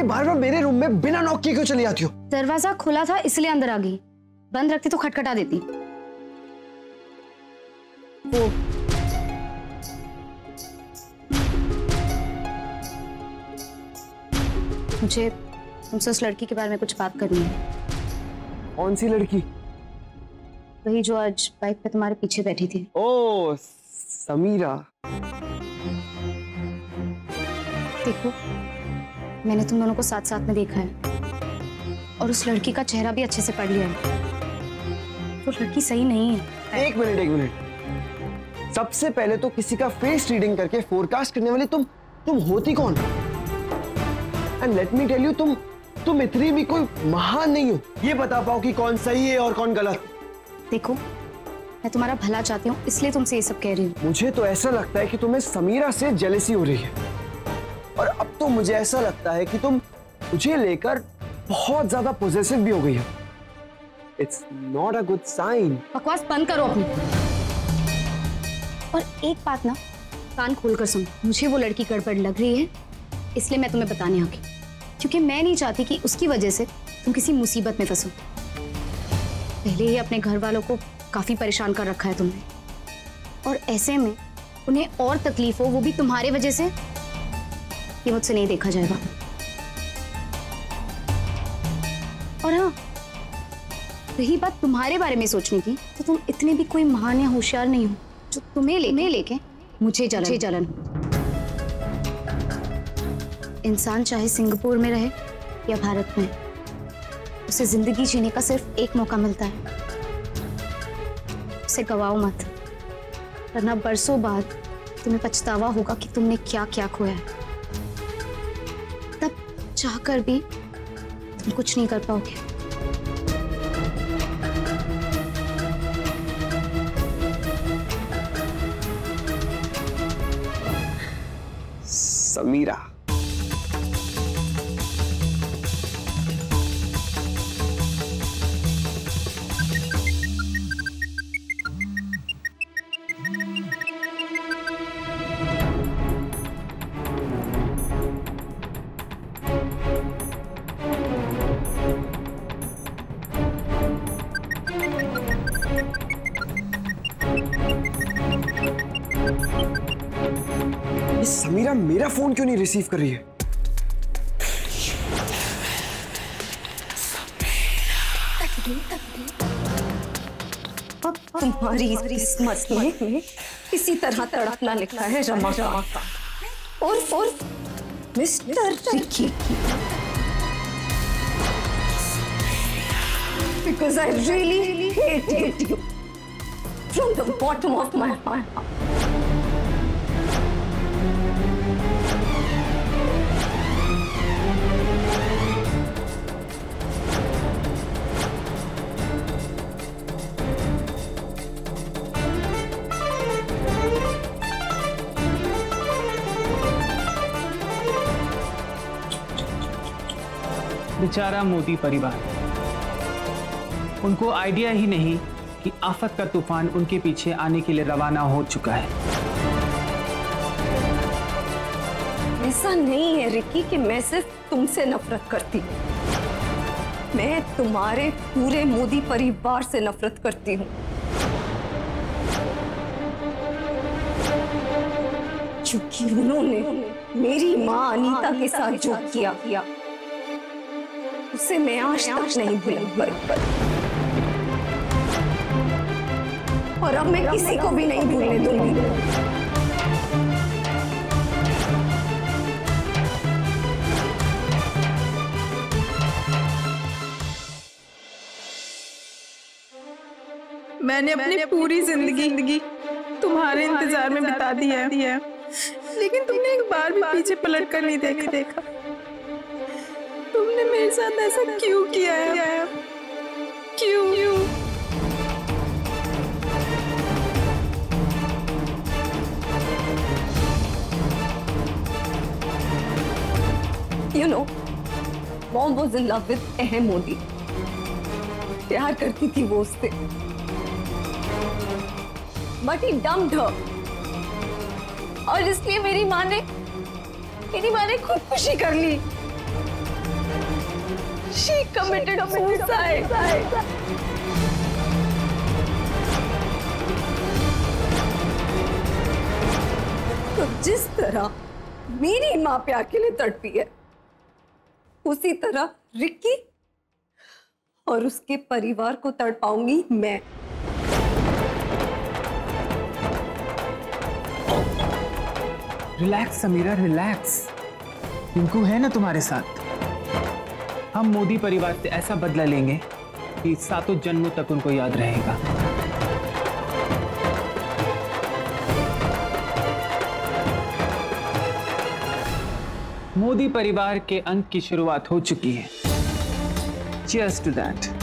बार बार मेरे रूम में बिना नॉक किए क्यों चली आती हो? दरवाजा खुला था इसलिए अंदर आ गई, बंद रखती तो खटखटा देती। वो मुझे तुमसे उस लड़की के बारे में कुछ बात करनी है। कौन सी लड़की? वही जो आज बाइक पे तुम्हारे पीछे बैठी थी। ओ समीरा। देखो, मैंने तुम दोनों को साथ साथ में देखा है और उस लड़की का चेहरा भी अच्छे से पढ़ लिया है। वो लड़की सही नहीं है। एक मिनट। सबसे पहले तो किसी का फेस रीडिंग करके फोरकास्ट करने वाली तुम होती कौन? And let me tell you, तुम इतनी भी कोई महान नहीं हो ये बता पाओ कि कौन सही है और कौन गलत। देखो, मैं तुम्हारा भला चाहती हूँ इसलिए तुमसे ये सब कह रही हूँ। मुझे तो ऐसा लगता है कि तुम्हें समीरा से जेलसी हो रही है, और अब तो मुझे ऐसा लगता है कि तुम मुझे लेकर बहुत ज्यादा पॉजिटिव भी हो गई हो। It's not a good sign. बकवास बंद करो अपनी। और एक बात ना, कान खोलकर सुन, मुझे वो लड़की गड़बड़ लग रही है, इसलिए मैं तुम्हें बताने आ गई, क्योंकि मैं नहीं चाहती कि उसकी वजह से तुम किसी मुसीबत में फंसो। पहले ही अपने घर वालों को काफी परेशान कर रखा है तुमने, और ऐसे में उन्हें और तकलीफ हो, वो भी तुम्हारे वजह से, ये मुझसे नहीं देखा जाएगा। और हाँ, रही बात तुम्हारे बारे में सोचने की, तो तुम इतने भी कोई महान या होशियार नहीं हो जो तुम्हें लेके मुझे जलन। इंसान चाहे सिंगापुर में रहे या भारत में, उसे जिंदगी जीने का सिर्फ एक मौका मिलता है। उसे गवाओ मत, वरना बरसों बाद तुम्हें पछतावा होगा कि तुमने क्या क्या खोया है। तब चाहकर भी तुम कुछ नहीं कर पाओगे। समीरा, समीरा मेरा फोन क्यों नहीं रिसीव कर रही है? अब तुम्हारी किस्मत में इसी तरह तड़पना लिखा है रमा का और mister Ricky. Because I really hated you from the bottom of my heart. बेचारा मोदी परिवार, उनको आइडिया ही नहीं कि आफत का तूफान उनके पीछे आने के लिए रवाना हो चुका है। ऐसा नहीं है रिकी कि मैं सिर्फ तुमसे नफरत करती हूँ, मैं तुम्हारे पूरे मोदी परिवार से नफरत करती हूँ, क्योंकि उन्होंने मेरी माँ अनीता के साथ जो किया उसे मैं आज तक नहीं भूल, और अब मैं किसी को भी नहीं भूलने दूंगी। मैंने अपनी पूरी जिंदगी तुम्हारे इंतजार में बिता दी है, लेकिन तुमने एक बार भी पीछे पलट कर नहीं देखा। तुमने मेरे साथ ऐसा क्यों किया है? क्यों? You know, Mom was in love with अहम मोदी, प्यार करती थी वो उससे, but he dumped her, और इसलिए मेरी माँ ने खुदकुशी कर ली। She committed suicide. तो जिस तरह मेरी माँ प्यार के लिए तड़पी है, उसी तरह रिक्की और उसके परिवार को तड़पाऊंगी मैं। Relax Samira, relax. टिंकू है ना तुम्हारे साथ। हम मोदी परिवार से ऐसा बदला लेंगे कि 7 जन्मों तक उनको याद रहेगा। मोदी परिवार के अंत की शुरुआत हो चुकी है। Cheers to that.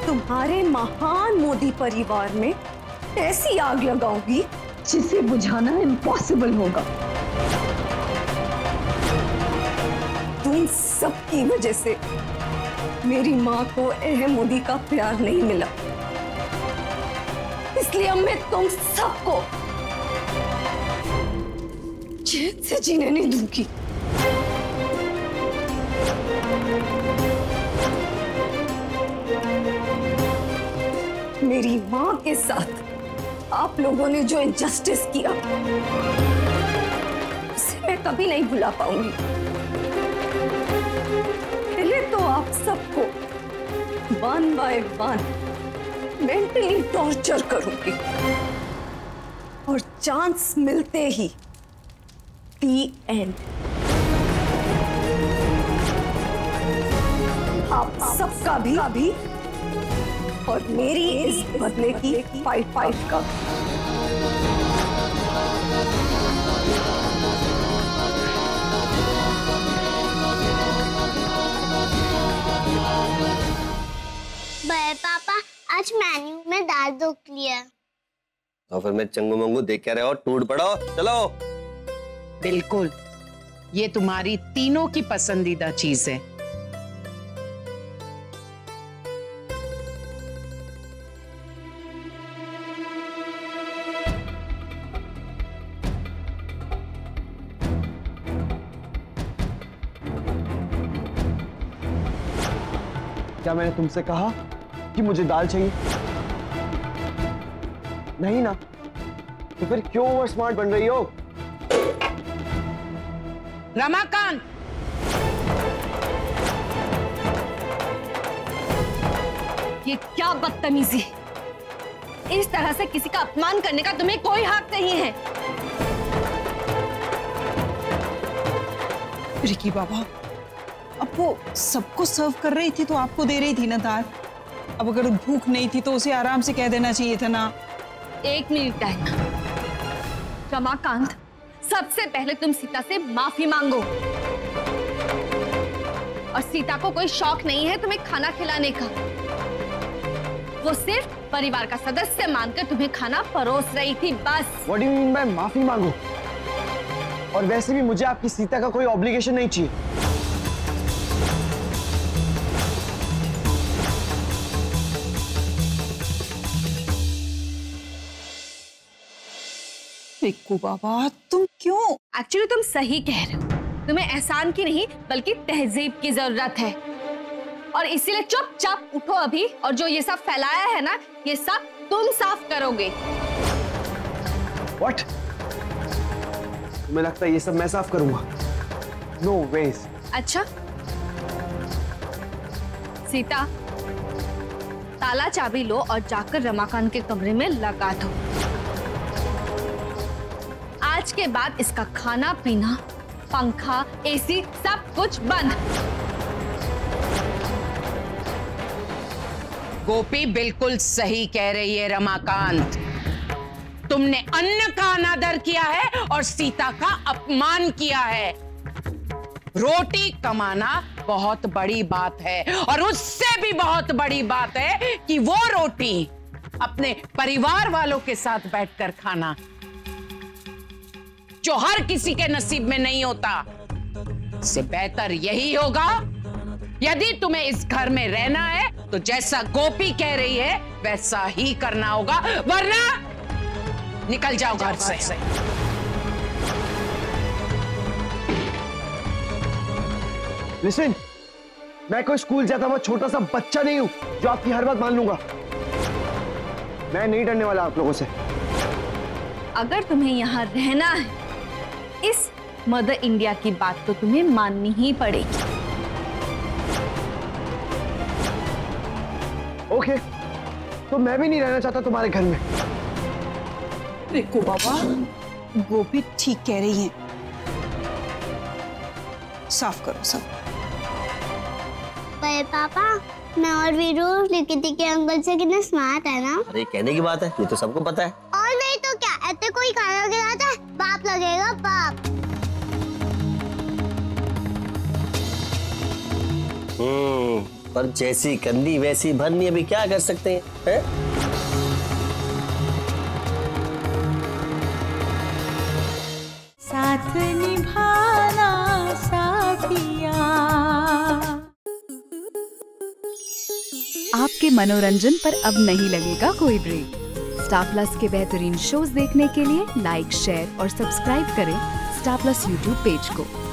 तुम्हारे महान मोदी परिवार में ऐसी आग लगाऊंगी जिसे बुझाना इम्पॉसिबल होगा। तुम सबकी वजह से मेरी माँ को अहम मोदी का प्यार नहीं मिला, इसलिए अब मैं तुम सबको चैन से जीने नहीं दूंगी। मेरी माँ के साथ आप लोगों ने जो इनजस्टिस किया, उसे मैं कभी नहीं भुला पाऊंगी। पहले तो आप सबको 1 by 1 मेंटली टॉर्चर करूंगी और चांस मिलते ही द एंड। आप सबका भी और मेरी इस बदले की फाइट का। बड़े पापा, आज मेन्यू में दाल ढोकली है। तो फिर मैं चंगू मंगू देख के रहे हो, टूट पड़ो, चलो। बिल्कुल, ये तुम्हारी तीनों की पसंदीदा चीज है। क्या मैंने तुमसे कहा कि मुझे दाल चाहिए? नहीं ना, तो फिर क्यों ओवर स्मार्ट बन रही हो? रमाकांत, ये क्या बदतमीजी! इस तरह से किसी का अपमान करने का तुम्हें कोई हक नहीं है। रिकी बाबा, अब वो सबको सर्व कर रही थी तो आपको दे रही थी ना दाल। अब अगर भूख नहीं थी तो उसे आराम से कह देना चाहिए था ना। 1 मिनट टाइम। रमाकांत, सबसे पहले तुम सीता से माफी मांगो। और सीता को कोई शौक नहीं है तुम्हें खाना खिलाने का। वो सिर्फ परिवार का सदस्य मानकर तुम्हें खाना परोस रही थी, बस। What do you mean by माफी मांगो? और वैसे भी मुझे आपकी सीता का कोई ऑब्लिगेशन नहीं चाहिए। रिक्कू बाबा, तुम क्यों? एक्चुअली तुम सही कह रहे हो। तुम्हें एहसान की नहीं बल्कि तहजीब की जरूरत है। और इसीलिए चुपचाप उठो अभी, और जो ये सब फैलाया है ना, ये सब तुम साफ करोगे। What? तुम्हें लगता है ये सब मैं साफ करूंगा? No ways. अच्छा, सीता, ताला चाबी लो और जाकर रमाकांत के कमरे में लगा दो। आज के बाद इसका खाना पीना, पंखा, एसी सब कुछ बंद। गोपी बिल्कुल सही कह रही है रमाकांत। तुमने अन्न का अनादर किया है और सीता का अपमान किया है। रोटी कमाना बहुत बड़ी बात है और उससे भी बहुत बड़ी बात है कि वो रोटी अपने परिवार वालों के साथ बैठकर खाना, जो हर किसी के नसीब में नहीं होता। इससे बेहतर यही होगा, यदि तुम्हें इस घर में रहना है तो जैसा गोपी कह रही है वैसा ही करना होगा, वरना निकल जाओ घर से। लिसन, मैं कोई स्कूल जाता हुआ छोटा सा बच्चा नहीं हूं जो आपकी हर बात मान लूंगा। मैं नहीं डरने वाला आप लोगों से। अगर तुम्हें यहाँ रहना है, इस मदर इंडिया की बात तो तुम्हें माननी ही पड़ेगी। ओके, तो मैं भी नहीं रहना चाहता तुम्हारे घर में। देखो बाबा, गोपी ठीक कह रही है, साफ करो सब। पर पापा, मैं और वीरू लिखिति के अंकल से कितने स्मार्ट है ना। अरे कहने की बात है, ये तो सबको पता है। और नहीं तो क्या, ऐसे कोई खाना खिलाता है बाप लगेगा बाप। पर जैसी कंदी वैसी भरनी, अभी क्या कर सकते हैं? साथ निभाना साथिया। आपके मनोरंजन पर अब नहीं लगेगा कोई ब्रेक। स्टार प्लस के बेहतरीन शोज देखने के लिए लाइक, शेयर और सब्सक्राइब करें स्टार प्लस यूट्यूब पेज को।